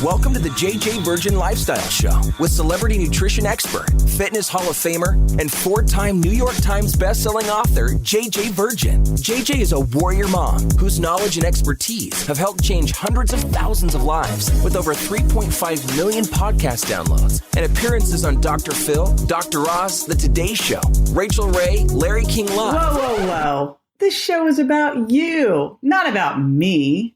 Welcome to the JJ Virgin Lifestyle Show with celebrity nutrition expert, fitness Hall of Famer, and 4-time New York Times bestselling author, JJ Virgin. JJ is a warrior mom whose knowledge and expertise have helped change hundreds of thousands of lives with over 3.5 million podcast downloads and appearances on Dr. Phil, Dr. Oz, The Today Show, Rachel Ray, Larry King Live. Whoa. This show is about you, not about me.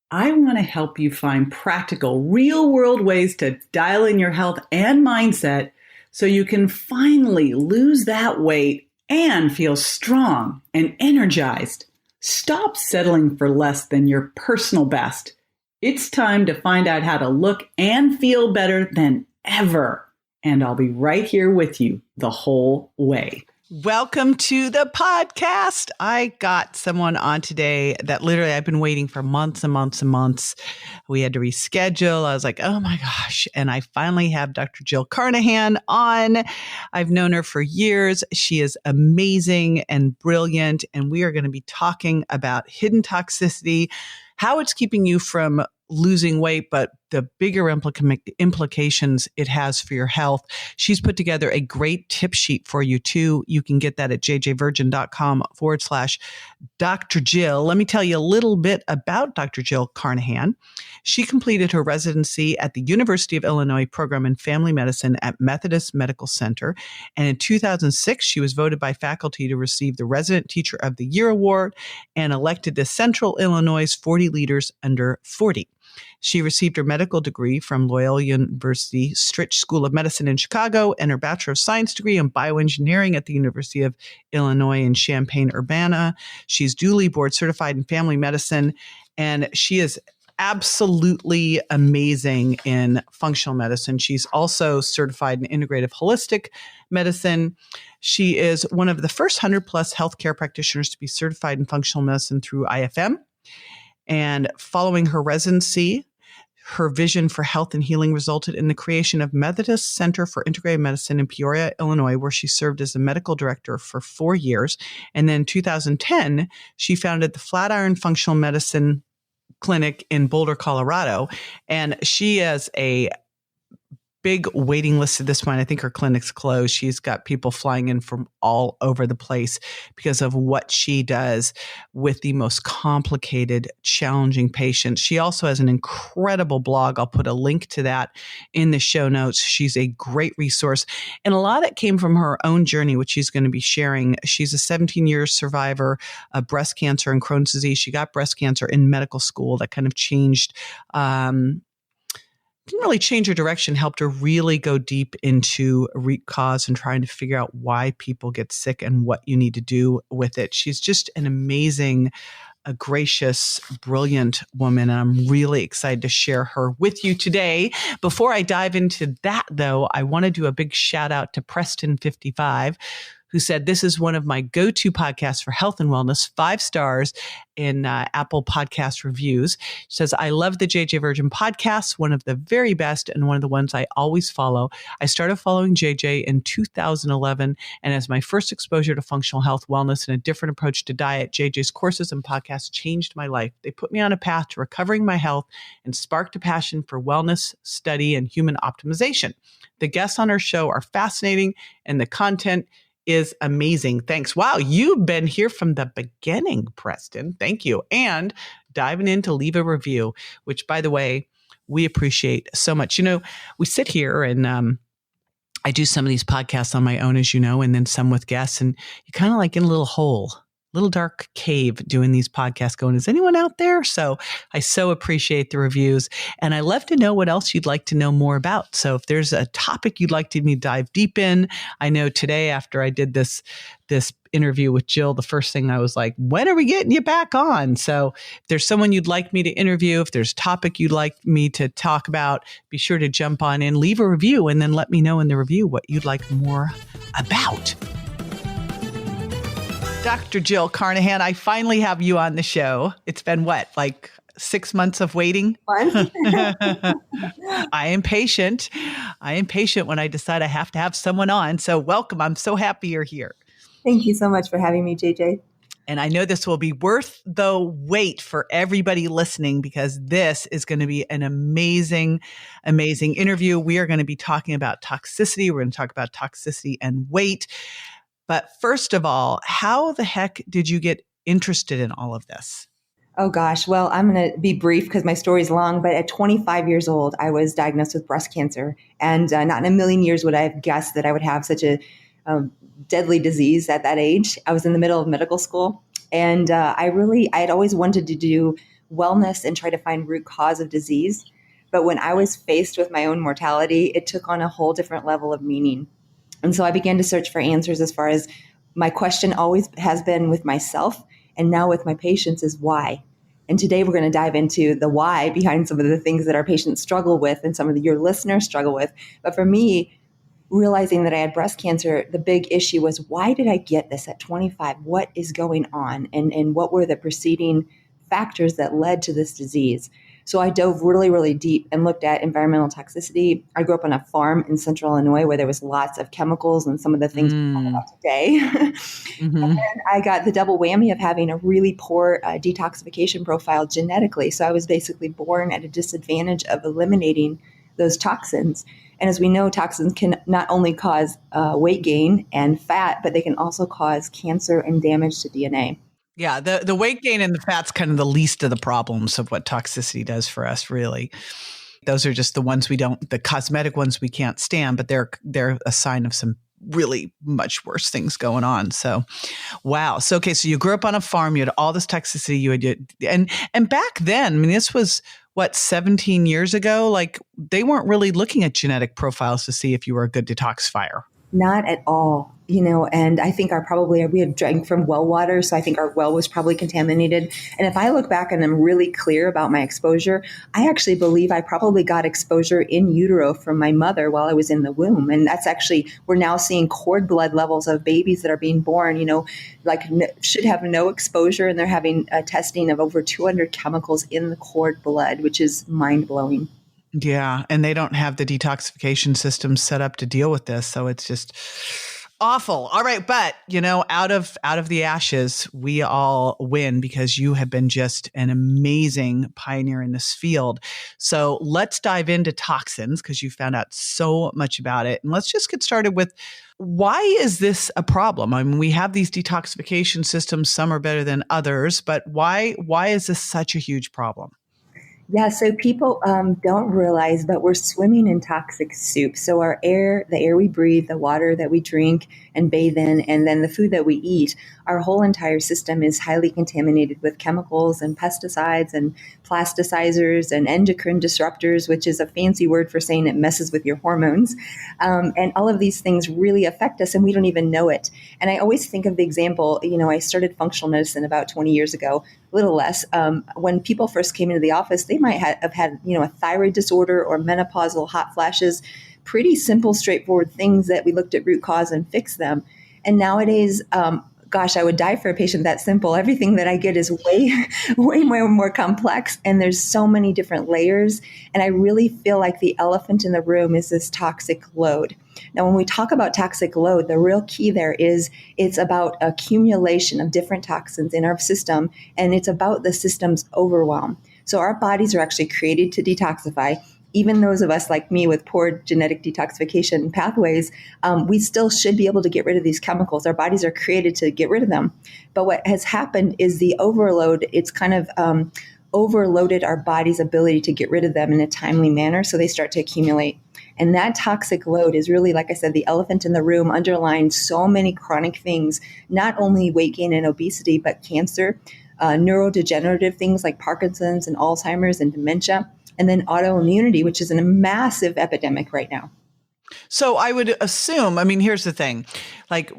I want to help you find practical, real-world ways to dial in your health and mindset so you can finally lose that weight and feel strong and energized. Stop settling for less than your personal best. It's time to find out how to look and feel better than ever. And I'll be right here with you the whole way. Welcome to the podcast. I got someone on today that literally I've been waiting for months and months and months. We had to reschedule. I was like, oh my gosh. And I finally have Dr. Jill Carnahan on. I've known her for years. She is amazing and brilliant. And we are going to be talking about hidden toxicity, how it's keeping you from losing weight, but the bigger implications it has for your health. She's put together a great tip sheet for you too. You can get that at jjvirgin.com/Dr. Jill. Let me tell you a little bit about Dr. Jill Carnahan. She completed her residency at the University of Illinois program in family medicine at Methodist Medical Center. And in 2006, she was voted by faculty to receive the Resident Teacher of the Year Award and elected to Central Illinois' 40 Leaders Under 40. She received her medical degree from Loyola University Stritch School of Medicine in Chicago and her Bachelor of Science degree in bioengineering at the University of Illinois in Champaign-Urbana. She's duly board certified in family medicine, and she is absolutely amazing in functional medicine. She's also certified in integrative holistic medicine. She is one of the first 100 plus healthcare practitioners to be certified in functional medicine through IFM. And following her residency, her vision for health and healing resulted in the creation of Methodist Center for Integrative Medicine in Peoria, Illinois, where she served as a medical director for 4 years. And then in 2010, she founded the Flatiron Functional Medicine Clinic in Boulder, Colorado. And she has a big waiting list at this point. I think her clinic's closed. She's got people flying in from all over the place because of what she does with the most complicated, challenging patients. She also has an incredible blog. I'll put a link to that in the show notes. She's a great resource. And a lot of that came from her own journey, which she's going to be sharing. She's a 17-year survivor of breast cancer and Crohn's disease. She got breast cancer in medical school. That kind of changed didn't really change her direction, helped her really go deep into root cause and trying to figure out why people get sick and what you need to do with it. She's just an amazing, a gracious, brilliant woman. And I'm really excited to share her with you today. Before I dive into that, though, I want to do a big shout out to Preston55, who said, this is one of my go-to podcasts for health and wellness, 5 stars in Apple Podcast reviews. She says, I love the JJ Virgin podcast, one of the very best and one of the ones I always follow. I started following JJ in 2011, and as my first exposure to functional health, wellness, and a different approach to diet, JJ's courses and podcasts changed my life. They put me on a path to recovering my health and sparked a passion for wellness, study, and human optimization. The guests on our show are fascinating, and the content is amazing. Thanks. Wow, you've been here from the beginning, Preston. Thank you. And diving in to leave a review, which, by the way, we appreciate so much. You know, we sit here and I do some of these podcasts on my own, as you know, and then some with guests, and you're kind of like in a little hole, little dark cave doing these podcasts going, is anyone out there? So I so appreciate the reviews, and I love to know what else you'd like to know more about. So if there's a topic you'd like me to dive deep in, I know today after I did this interview with Jill, the first thing I was like, when are we getting you back on? So if there's someone you'd like me to interview, if there's a topic you'd like me to talk about, be sure to jump on in, leave a review, and then let me know in the review what you'd like more about. Dr. Jill Carnahan, I finally have you on the show. It's been what, like 6 months of waiting? I am patient. I am patient when I decide I have to have someone on. So welcome. I'm so happy you're here. Thank you so much for having me, JJ. And I know this will be worth the wait for everybody listening, because this is going to be an amazing, amazing interview. We are going to be talking about toxicity. We're going to talk about toxicity and weight. But first of all, how the heck did you get interested in all of this? Oh gosh. Well, I'm going to be brief because my story is long, but at 25 years old, I was diagnosed with breast cancer. And not in a million years would I have guessed that I would have such a deadly disease at that age. I was in the middle of medical school, and I had always wanted to do wellness and try to find root cause of disease. But when I was faced with my own mortality, it took on a whole different level of meaning. And so I began to search for answers. As far as my question always has been with myself, and now with my patients, is why. And today we're going to dive into the why behind some of the things that our patients struggle with and some of your listeners struggle with. But for me, realizing that I had breast cancer, the big issue was, why did I get this at 25? What is going on? And what were the preceding factors that led to this disease? So I dove really, really deep and looked at environmental toxicity. I grew up on a farm in central Illinois where there was lots of chemicals and some of the things we talk about today. Mm-hmm. And then I got the double whammy of having a really poor detoxification profile genetically. So I was basically born at a disadvantage of eliminating those toxins. And as we know, toxins can not only cause weight gain and fat, but they can also cause cancer and damage to DNA. Yeah, the weight gain and the fat's kind of the least of the problems of what toxicity does for us, really. Those are just the ones the cosmetic ones we can't stand, but they're a sign of some really much worse things going on. So, wow. So, okay, so you grew up on a farm, you had all this toxicity, and back then, I mean, this was what, 17 years ago? Like, they weren't really looking at genetic profiles to see if you were a good detoxifier. Not at all, and I think we had drank from well water, so I think our well was probably contaminated. And if I look back and I'm really clear about my exposure, I actually believe I probably got exposure in utero from my mother while I was in the womb. And that's actually, we're now seeing cord blood levels of babies that are being born, should have no exposure, and they're having a testing of over 200 chemicals in the cord blood, which is mind blowing. Yeah, and they don't have the detoxification system set up to deal with this, so it's just awful. All right, but out of the ashes, we all win, because you have been just an amazing pioneer in this field. So let's dive into toxins, because you found out so much about it, and let's just get started with, why is this a problem? I mean, we have these detoxification systems; some are better than others, but why is this such a huge problem? Yeah, so people don't realize, but we're swimming in toxic soup. So our air, the air we breathe, the water that we drink and bathe in, and then the food that we eat, our whole entire system is highly contaminated with chemicals and pesticides and plasticizers and endocrine disruptors, which is a fancy word for saying it messes with your hormones. And all of these things really affect us, and we don't even know it. And I always think of the example, I started functional medicine about 20 years ago, a little less. When people first came into the office, they might have had, a thyroid disorder or menopausal hot flashes, pretty simple, straightforward things that we looked at root cause and fixed them. And nowadays, I would die for a patient that simple. Everything that I get is way more complex, and there's so many different layers. And I really feel like the elephant in the room is this toxic load. Now, when we talk about toxic load, the real key there is it's about accumulation of different toxins in our system, and it's about the system's overwhelm. So our bodies are actually created to detoxify. Even those of us like me with poor genetic detoxification pathways, we still should be able to get rid of these chemicals. Our bodies are created to get rid of them. But what has happened is the overload, it's kind of overloaded our body's ability to get rid of them in a timely manner, so they start to accumulate. And that toxic load is really, like I said, the elephant in the room, underlying so many chronic things, not only weight gain and obesity, but cancer, neurodegenerative things like Parkinson's and Alzheimer's and dementia, and then autoimmunity, which is a massive epidemic right now. So I would assume, here's the thing, like,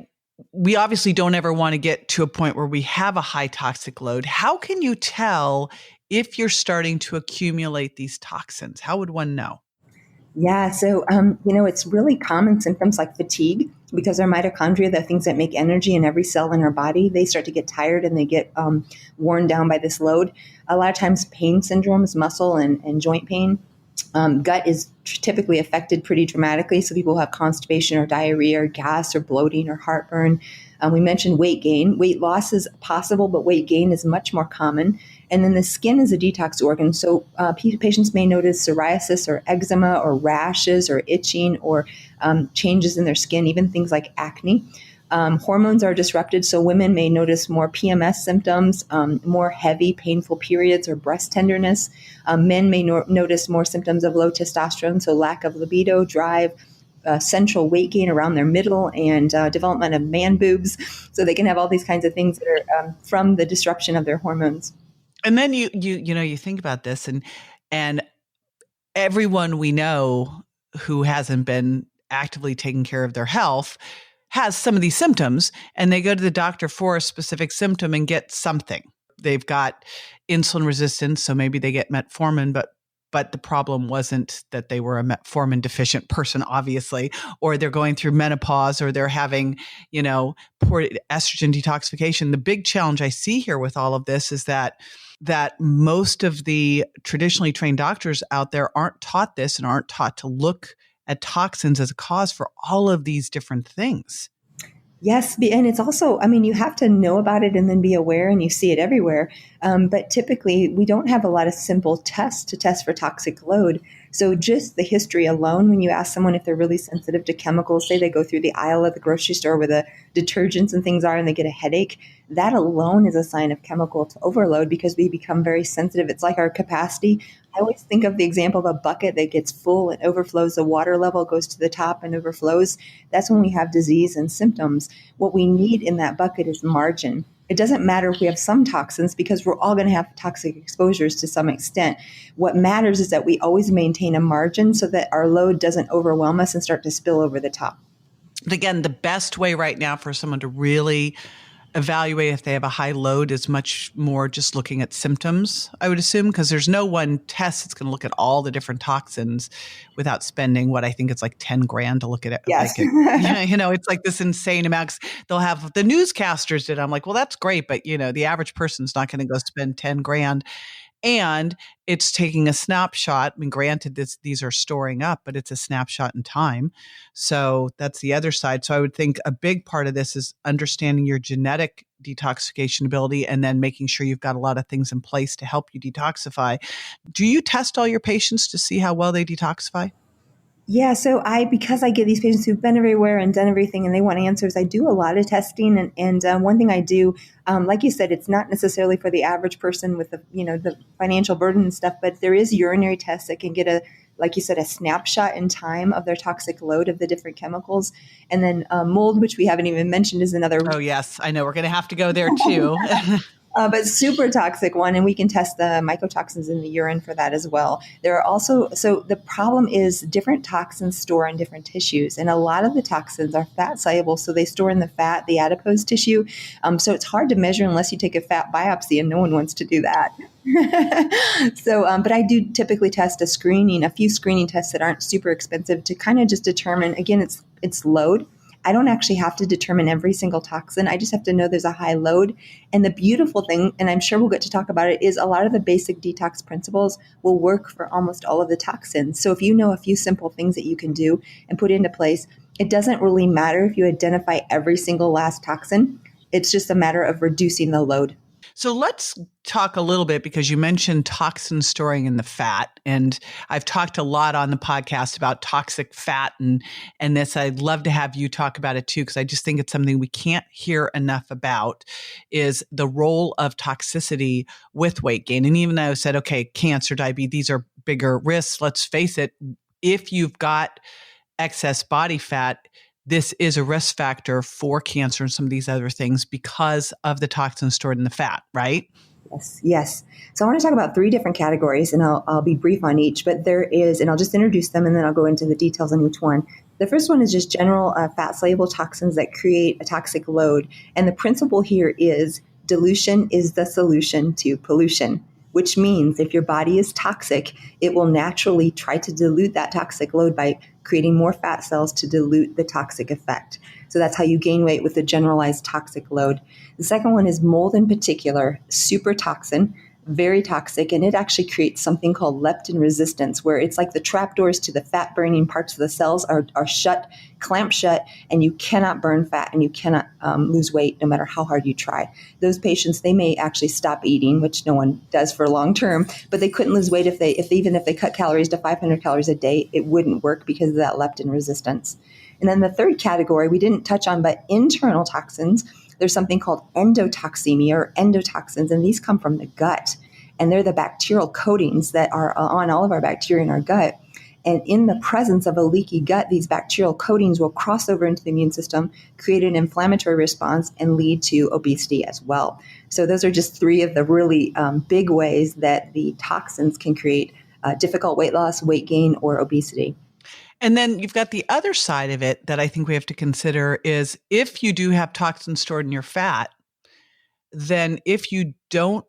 we obviously don't ever want to get to a point where we have a high toxic load. How can you tell if you're starting to accumulate these toxins? How would one know? Yeah, so, it's really common symptoms like fatigue, because our mitochondria, the things that make energy in every cell in our body, they start to get tired and they get worn down by this load. A lot of times pain syndromes, muscle and joint pain. Gut is typically affected pretty dramatically. So people who have constipation or diarrhea or gas or bloating or heartburn. We mentioned weight gain. Weight loss is possible, but weight gain is much more common. And then the skin is a detox organ. So patients may notice psoriasis or eczema or rashes or itching or changes in their skin, even things like acne. Hormones are disrupted, so women may notice more PMS symptoms, more heavy, painful periods or breast tenderness. Men may notice more symptoms of low testosterone, so lack of libido, drive, central weight gain around their middle, and development of man boobs. So they can have all these kinds of things that are from the disruption of their hormones. And then you think about this, and everyone we know who hasn't been actively taking care of their health has some of these symptoms, and they go to the doctor for a specific symptom and get something. They've got insulin resistance, so maybe they get metformin, but the problem wasn't that they were a metformin deficient person, obviously, or they're going through menopause, or they're having, poor estrogen detoxification. The big challenge I see here with all of this is that most of the traditionally trained doctors out there aren't taught this and aren't taught to look at toxins as a cause for all of these different things. Yes, and it's also, you have to know about it and then be aware, and you see it everywhere. But typically, we don't have a lot of simple tests to test for toxic load. So just the history alone, when you ask someone if they're really sensitive to chemicals, say they go through the aisle of the grocery store where the detergents and things are and they get a headache, that alone is a sign of chemical overload because we become very sensitive. It's like our capacity. I always think of the example of a bucket that gets full and overflows. The water level goes to the top and overflows. That's when we have disease and symptoms. What we need in that bucket is margin. It doesn't matter if we have some toxins because we're all going to have toxic exposures to some extent. What matters is that we always maintain a margin so that our load doesn't overwhelm us and start to spill over the top. Again, the best way right now for someone to really evaluate if they have a high load is much more just looking at symptoms, I would assume, because there's no one test that's going to look at all the different toxins without spending what I think it's like 10 grand to look at it. Yes. It's like this insane amount. They'll have the newscasters did. I'm like, well, that's great. But the average person's not going to go spend 10 grand. And it's taking a snapshot. Granted, these are storing up, but it's a snapshot in time. So that's the other side. So I would think a big part of this is understanding your genetic detoxification ability and then making sure you've got a lot of things in place to help you detoxify. Do you test all your patients to see how well they detoxify? Yeah, so because I get these patients who've been everywhere and done everything and they want answers, I do a lot of testing. And one thing I do, like you said, it's not necessarily for the average person with the financial burden and stuff, but there is urinary tests that can get like you said, a snapshot in time of their toxic load of the different chemicals. And then mold, which we haven't even mentioned, is another. Oh, yes. I know. We're going to have to go there too. But super toxic one, and we can test the mycotoxins in the urine for that as well. There are also, so the problem is different toxins store in different tissues, and a lot of the toxins are fat soluble, so they store in the fat, the adipose tissue. So it's hard to measure unless you take a fat biopsy, and no one wants to do that. But I do typically test a few screening tests that aren't super expensive to kind of just determine, again, it's load. I don't actually have to determine every single toxin. I just have to know there's a high load. And the beautiful thing, and I'm sure we'll get to talk about it, is a lot of the basic detox principles will work for almost all of the toxins. So if you know a few simple things that you can do and put into place, it doesn't really matter if you identify every single last toxin. It's just a matter of reducing the load. So let's talk a little bit, because you mentioned toxin storing in the fat, and I've talked a lot on the podcast about toxic fat and this. I'd love to have you talk about it too, because I just think it's something we can't hear enough about, is the role of toxicity with weight gain. And even though I said, okay, cancer, diabetes, these are bigger risks, let's face it, if you've got excess body fat, this is a risk factor for cancer and some of these other things because of the toxins stored in the fat, right? Yes. So I want to talk about 3 different categories, and I'll be brief on each, but there is, and I'll just introduce them and then I'll go into the details on each one. The first one is just general fat-soluble toxins that create a toxic load. And the principle here is dilution is the solution to pollution, which means if your body is toxic, it will naturally try to dilute that toxic load by creating more fat cells to dilute the toxic effect. So that's how you gain weight with a generalized toxic load. The second one is mold in particular, super toxin. very toxic, and it actually creates something called leptin resistance, where it's like the trapdoors to the fat burning parts of the cells are shut, clamped shut, and you cannot burn fat and you cannot lose weight no matter how hard you try. Those patients, they may actually stop eating, which no one does for long term, but they couldn't lose weight if they cut calories to 500 calories a day, it wouldn't work because of that leptin resistance. And then the third category we didn't touch on, but internal toxins. There's something called endotoxemia or endotoxins, and these come from the gut. And they're the bacterial coatings that are on all of our bacteria in our gut. And in the presence of a leaky gut, these bacterial coatings will cross over into the immune system, create an inflammatory response, and lead to obesity as well. So those are just three of the really big ways that the toxins can create difficult weight loss, weight gain, or obesity. And then you've got the other side of it that I think we have to consider is if you do have toxins stored in your fat, then if you don't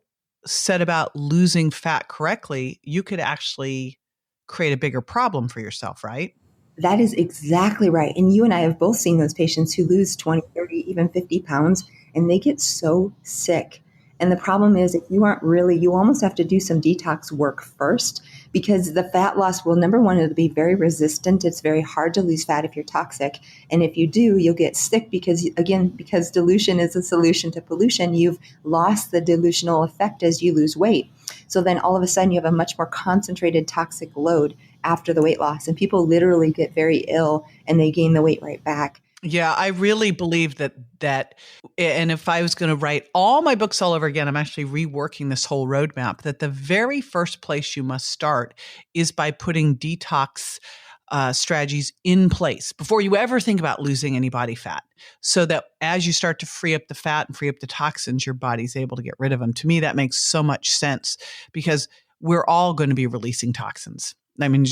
set about losing fat correctly, you could actually create a bigger problem for yourself, right? That is exactly right. And you and I have both seen those patients who lose 20, 30, even 50 pounds, and they get so sick. And the problem is if you aren't really, you almost have to do some detox work first, because the fat loss will, number one, it'll be very resistant. It's very hard to lose fat if you're toxic. And if you do, you'll get sick because, again, because dilution is a solution to pollution, you've lost the dilutional effect as you lose weight. So then all of a sudden you have a much more concentrated toxic load after the weight loss. And people literally get very ill and they gain the weight right back. Yeah, I really believe that, and if I was going to write all my books all over again, I'm actually reworking this whole roadmap, that the very first place you must start is by putting detox strategies in place before you ever think about losing any body fat, so that as you start to free up the fat and free up the toxins, your body's able to get rid of them. To me, that makes so much sense because we're all going to be releasing toxins. I mean,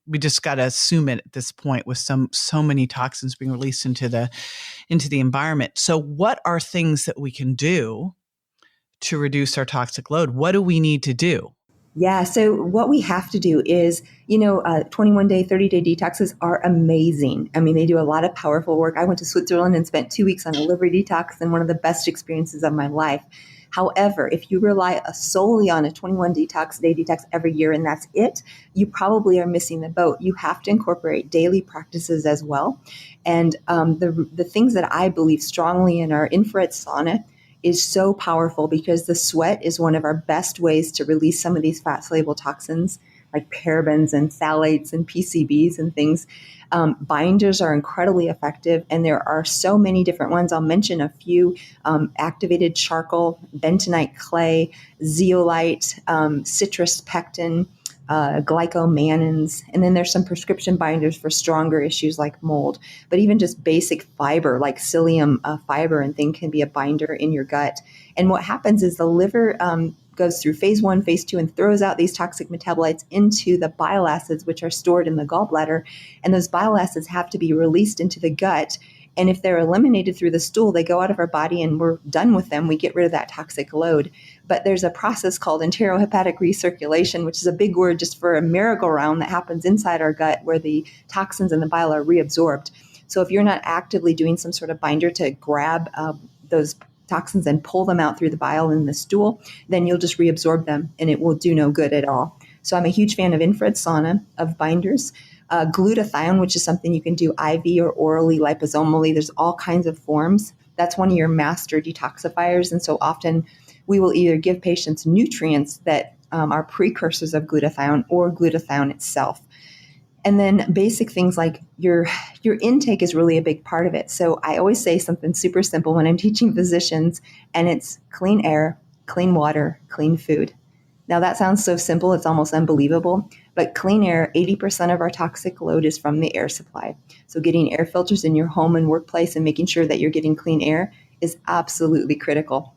we just got to assume it at this point with so many toxins being released into the environment. So what are things that we can do to reduce our toxic load? What do we need to do? Yeah. So what we have to do is, 21-day, 30-day detoxes are amazing. I mean, they do a lot of powerful work. I went to Switzerland and spent 2 weeks on a liver detox, and one of the best experiences of my life. However, if you rely solely on a 21-day detox every year and that's it, you probably are missing the boat. You have to incorporate daily practices as well. And the things that I believe strongly in are infrared sauna is so powerful because the sweat is one of our best ways to release some of these fat-soluble toxins like parabens and phthalates and PCBs and things. Binders are incredibly effective, and there are so many different ones. I'll mention a few: activated charcoal, bentonite clay, zeolite, citrus pectin, glycomannins, and then there's some prescription binders for stronger issues like mold. But even just basic fiber like psyllium fiber and thing can be a binder in your gut. And what happens is the liver goes through phase 1, phase 2, and throws out these toxic metabolites into the bile acids, which are stored in the gallbladder. And those bile acids have to be released into the gut. And if they're eliminated through the stool, they go out of our body and we're done with them. We get rid of that toxic load. But there's a process called enterohepatic recirculation, which is a big word just for a merry-go-round that happens inside our gut where the toxins and the bile are reabsorbed. So if you're not actively doing some sort of binder to grab those toxins and pull them out through the bile in the stool, then you'll just reabsorb them and it will do no good at all. So I'm a huge fan of infrared sauna, of binders. Glutathione, which is something you can do IV or orally, liposomally. There's all kinds of forms. That's one of your master detoxifiers. And so often we will either give patients nutrients that are precursors of glutathione or glutathione itself. And then basic things like your intake is really a big part of it. So I always say something super simple when I'm teaching physicians, and it's clean air, clean water, clean food. Now that sounds so simple, it's almost unbelievable, but clean air, 80% of our toxic load is from the air supply. So getting air filters in your home and workplace and making sure that you're getting clean air is absolutely critical.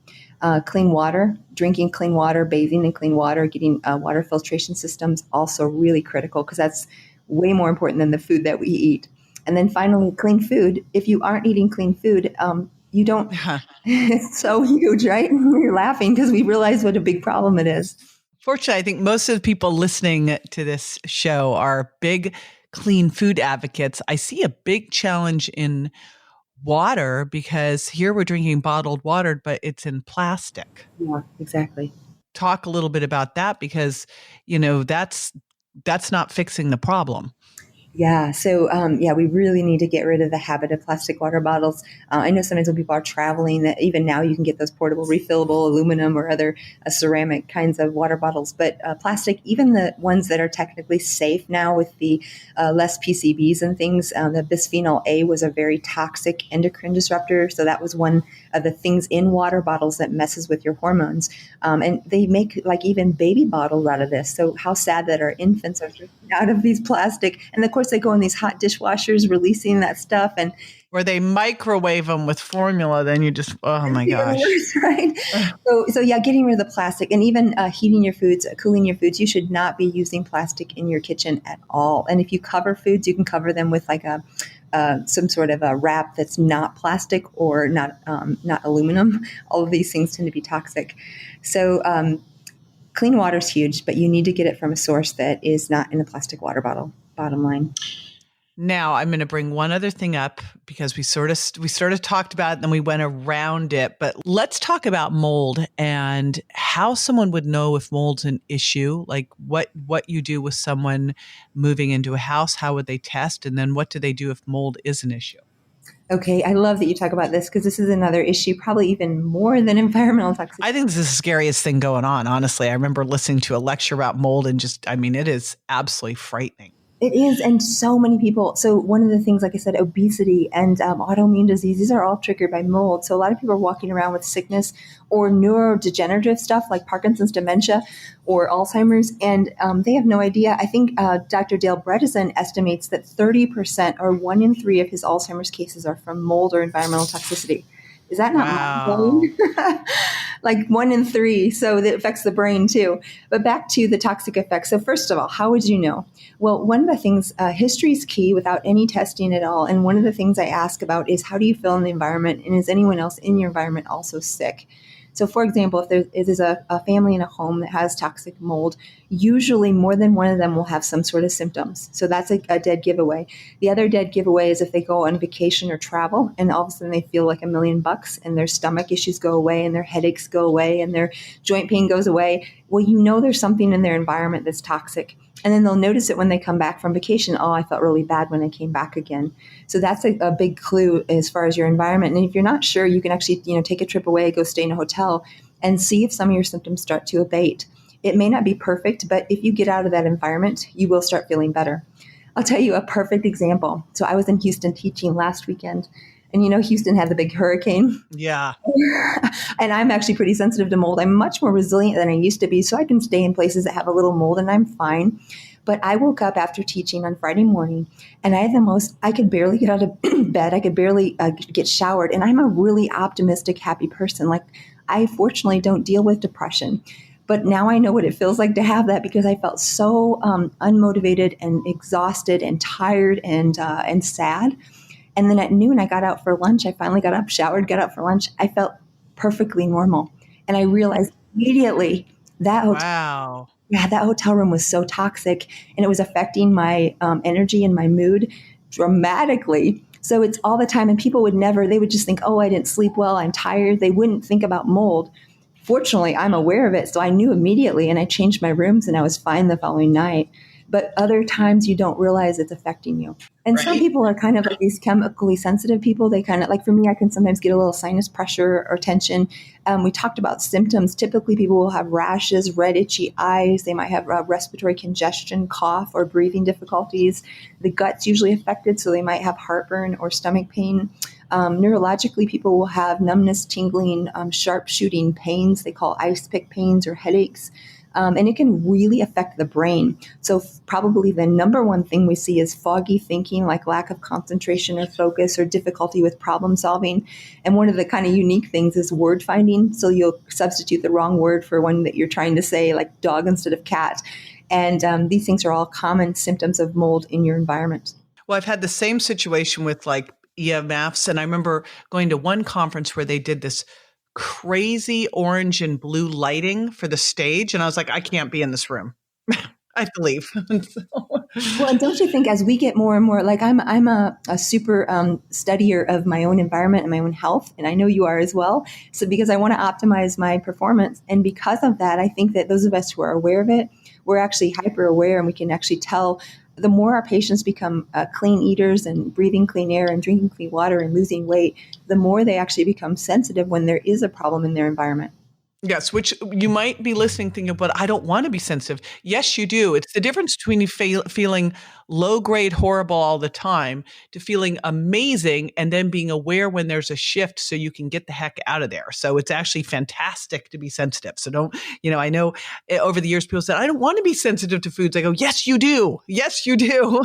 Clean water, drinking clean water, bathing in clean water, getting water filtration systems, also really critical because that's way more important than the food that we eat. And then finally, clean food. If you aren't eating clean food, you don't. It's so huge, right? We're laughing because we realize what a big problem it is. Fortunately, I think most of the people listening to this show are big clean food advocates. I see a big challenge in water because here we're drinking bottled water, but it's in plastic. Yeah, exactly. talk a little bit about that because, that's not fixing the problem. Yeah. So, we really need to get rid of the habit of plastic water bottles. I know sometimes when people are traveling that even now you can get those portable refillable aluminum or other ceramic kinds of water bottles. But plastic, even the ones that are technically safe now with the less PCBs and things, the bisphenol A was a very toxic endocrine disruptor. So that was one of the things in water bottles that messes with your hormones. And they make like even baby bottles out of this. So how sad that our infants are drinking out of these plastic. And of course they go in these hot dishwashers releasing that stuff. And where they microwave them with formula, then you just, oh my gosh. Worse, right? So getting rid of the plastic and even heating your foods, cooling your foods. You should not be using plastic in your kitchen at all. And if you cover foods, you can cover them with like some sort of a wrap that's not plastic or not aluminum. All of these things tend to be toxic. So clean water is huge, but you need to get it from a source that is not in a plastic water bottle, bottom line. Now I'm going to bring one other thing up because we sort of talked about it and then we went around it, but let's talk about mold and how someone would know if mold's an issue, like what you do with someone moving into a house, how would they test? And then what do they do if mold is an issue? Okay, I love that you talk about this because this is another issue, probably even more than environmental toxicity. I think this is the scariest thing going on, honestly. I remember listening to a lecture about mold and it is absolutely frightening. It is, and so many people. So one of the things, like I said, obesity and autoimmune disease, these are all triggered by mold. So a lot of people are walking around with sickness or neurodegenerative stuff like Parkinson's, dementia, or Alzheimer's, and they have no idea. I think Dr. Dale Bredesen estimates that 30% or 1 in 3 of his Alzheimer's cases are from mold or environmental toxicity. Is that not mind-blowing? Like 1 in 3. So that affects the brain too. But back to the toxic effects. So first of all, how would you know? Well, one of the things, history is key without any testing at all. And one of the things I ask about is how do you feel in the environment? And is anyone else in your environment also sick? So for example, if there is a family in a home that has toxic mold, usually more than one of them will have some sort of symptoms. So that's a dead giveaway. The other dead giveaway is if they go on vacation or travel and all of a sudden they feel like $1 million and their stomach issues go away and their headaches go away and their joint pain goes away. Well, you know there's something in their environment that's toxic. And then they'll notice it when they come back from vacation. Oh, I felt really bad when I came back again. So that's a big clue as far as your environment. And if you're not sure, you can actually, take a trip away, go stay in a hotel and see if some of your symptoms start to abate. It may not be perfect, but if you get out of that environment, you will start feeling better. I'll tell you a perfect example. So I was in Houston teaching last weekend. And Houston had the big hurricane. Yeah. And I'm actually pretty sensitive to mold. I'm much more resilient than I used to be. So I can stay in places that have a little mold and I'm fine. But I woke up after teaching on Friday morning and I could barely get out of bed. I could barely get showered. And I'm a really optimistic, happy person. Like I fortunately don't deal with depression. But now I know what it feels like to have that because I felt so unmotivated and exhausted and tired and sad. And then at noon, I got out for lunch. I finally got up, showered, got out for lunch. I felt perfectly normal. And I realized immediately that that hotel room was so toxic and it was affecting my energy and my mood dramatically. So it's all the time. And people they would just think, oh, I didn't sleep well. I'm tired. They wouldn't think about mold. Fortunately, I'm aware of it. So I knew immediately and I changed my rooms and I was fine the following night. But other times you don't realize it's affecting you. And Some people are kind of like these chemically sensitive people. They kind of like, for me, I can sometimes get a little sinus pressure or tension. We talked about symptoms. Typically people will have rashes, red, itchy eyes. They might have respiratory congestion, cough, or breathing difficulties. The gut's usually affected. So they might have heartburn or stomach pain. Neurologically, people will have numbness, tingling, sharp shooting pains. They call ice pick pains or headaches. And it can really affect the brain. So probably the number one thing we see is foggy thinking, like lack of concentration or focus or difficulty with problem solving. And one of the kind of unique things is word finding. So you'll substitute the wrong word for one that you're trying to say, like dog instead of cat. And these things are all common symptoms of mold in your environment. Well, I've had the same situation with like EMFs. And I remember going to one conference where they did this crazy orange and blue lighting for the stage. And I was like, I can't be in this room. I have to leave. Well, and don't you think as we get more and more, like I'm a super studier of my own environment and my own health, and I know you are as well. So because I want to optimize my performance, and because of that, I think that those of us who are aware of it, we're actually hyper aware, and we can actually tell. The more our patients become clean eaters and breathing clean air and drinking clean water and losing weight, the more they actually become sensitive when there is a problem in their environment. Yes, which you might be listening thinking, but I don't want to be sensitive. Yes, you do. It's the difference between you feeling low grade horrible all the time to feeling amazing and then being aware when there's a shift so you can get the heck out of there. So it's actually fantastic to be sensitive. So don't, I know over the years people said, I don't want to be sensitive to foods. I go, yes, you do. Yes, you do.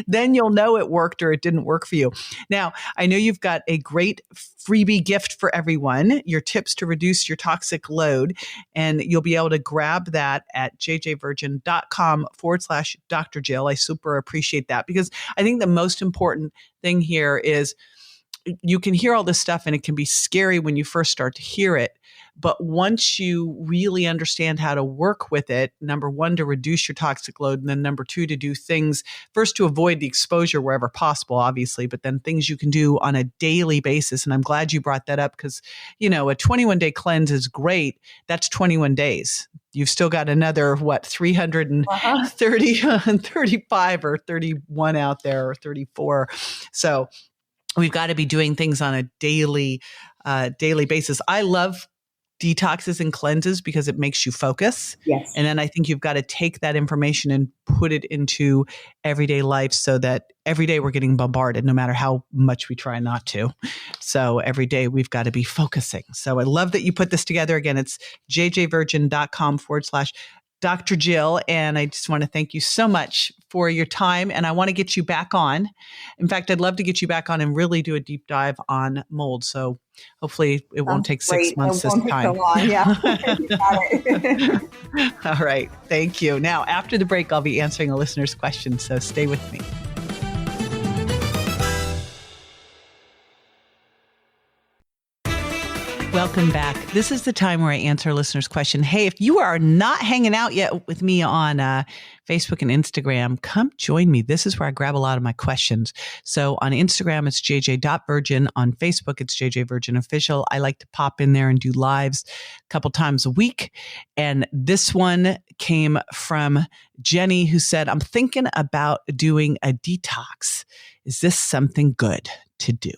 Then you'll know it worked or it didn't work for you. Now, I know you've got a great freebie gift for everyone, your tips to reduce your toxic load. And you'll be able to grab that at jjvirgin.com/Dr. Jill. I super appreciate that because I think the most important thing here is you can hear all this stuff and it can be scary when you first start to hear it. But once you really understand how to work with it, number one, to reduce your toxic load, and then number two, to do things first to avoid the exposure wherever possible, obviously, but then things you can do on a daily basis. And I'm glad you brought that up because, a 21-day cleanse is great. That's 21 days. You've still got another, 330 and 35 or 31 out there or 34. So we've got to be doing things on a daily basis. I love detoxes and cleanses because it makes you focus. Yes. And then I think you've got to take that information and put it into everyday life so that every day we're getting bombarded, no matter how much we try not to. So every day we've got to be focusing. So I love that you put this together. Again, it's jjvirgin.com/Dr. Jill. And I just want to thank you so much for your time. And I want to get you back on. In fact, I'd love to get you back on and really do a deep dive on mold. So hopefully it won't take 6 months this time. So long. Yeah. You got it. All right. Thank you. Now, after the break, I'll be answering a listener's question. So stay with me. Welcome back. This is the time where I answer a listener's question. Hey, if you are not hanging out yet with me on Facebook and Instagram, come join me. This is where I grab a lot of my questions. So on Instagram, it's jj.virgin. On Facebook, it's jjvirginofficial. I like to pop in there and do lives a couple times a week. And this one came from Jenny, who said, I'm thinking about doing a detox. Is this something good to do?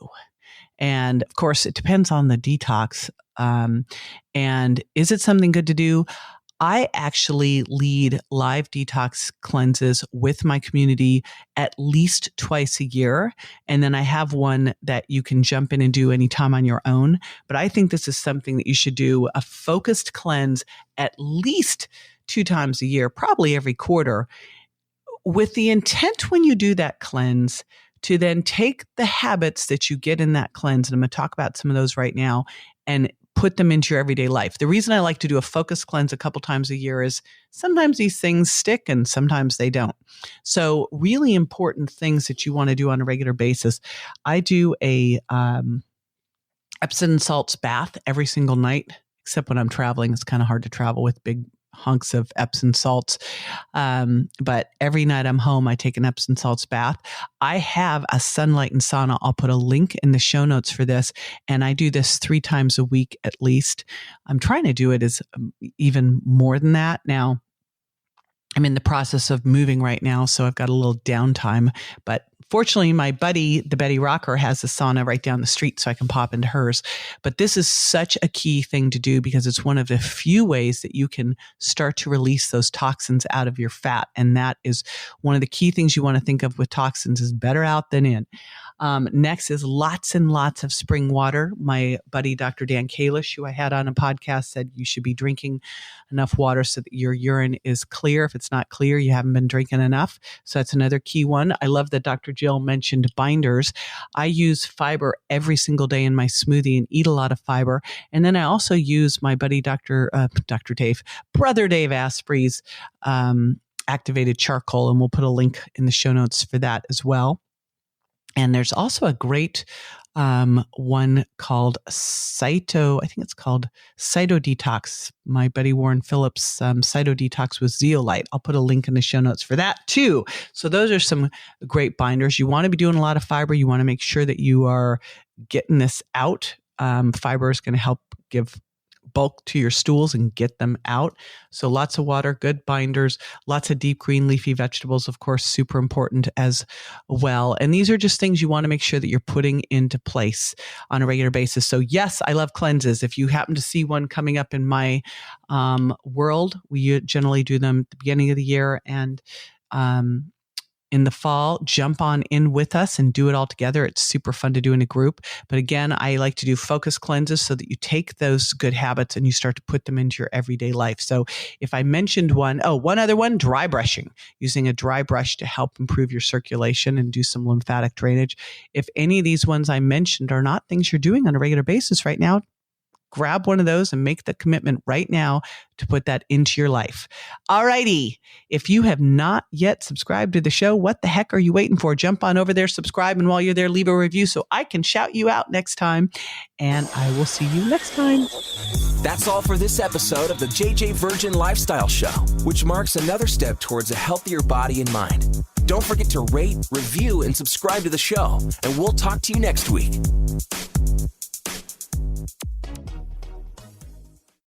And of course, it depends on the detox. And is it something good to do? I actually lead live detox cleanses with my community at least twice a year. And then I have one that you can jump in and do anytime on your own. But I think this is something that you should do, a focused cleanse at least 2 times a year, probably every quarter, with the intent when you do that cleanse to then take the habits that you get in that cleanse, and I'm going to talk about some of those right now, and put them into your everyday life. The reason I like to do a focused cleanse a couple times a year is sometimes these things stick and sometimes they don't. So really important things that you want to do on a regular basis. I do a Epsom salts bath every single night, except when I'm traveling. It's kind of hard to travel with big hunks of Epsom salts. But every night I'm home, I take an Epsom salts bath. I have a sunlight and sauna. I'll put a link in the show notes for this. And I do this 3 times a week at least. I'm trying to do it as even more than that. Now, I'm in the process of moving right now, so I've got a little downtime. But fortunately, my buddy, the Betty Rocker, has a sauna right down the street, so I can pop into hers. But this is such a key thing to do because it's one of the few ways that you can start to release those toxins out of your fat. And that is one of the key things you want to think of with toxins is better out than in. Next is lots and lots of spring water. My buddy, Dr. Dan Kalish, who I had on a podcast, said you should be drinking enough water so that your urine is clear. If it's not clear, you haven't been drinking enough. So that's another key one. I love that Dr. Jill mentioned binders. I use fiber every single day in my smoothie and eat a lot of fiber. And then I also use my buddy, Brother Dave Asprey's activated charcoal. And we'll put a link in the show notes for that as well. And there's also a great one called I think it's called Cyto Detox. My buddy Warren Phillips, Cyto Detox with zeolite. I'll put a link in the show notes for that too. So those are some great binders. You want to be doing a lot of fiber. You want to make sure that you are getting this out. Fiber is going to help give bulk to your stools and get them out. So lots of water, good binders, lots of deep green leafy vegetables, of course, super important as well. And these are just things you want to make sure that you're putting into place on a regular basis. So yes, I love cleanses. If you happen to see one coming up in my world, we generally do them at the beginning of the year and in the fall, jump on in with us and do it all together. It's super fun to do in a group. But again, I like to do focus cleanses so that you take those good habits and you start to put them into your everyday life. So if I mentioned one other one, dry brushing, using a dry brush to help improve your circulation and do some lymphatic drainage. If any of these ones I mentioned are not things you're doing on a regular basis right now, grab one of those and make the commitment right now to put that into your life. All righty. If you have not yet subscribed to the show, what the heck are you waiting for? Jump on over there, subscribe, and while you're there, leave a review so I can shout you out next time. And I will see you next time. That's all for this episode of the JJ Virgin Lifestyle Show, which marks another step towards a healthier body and mind. Don't forget to rate, review, and subscribe to the show, and we'll talk to you next week.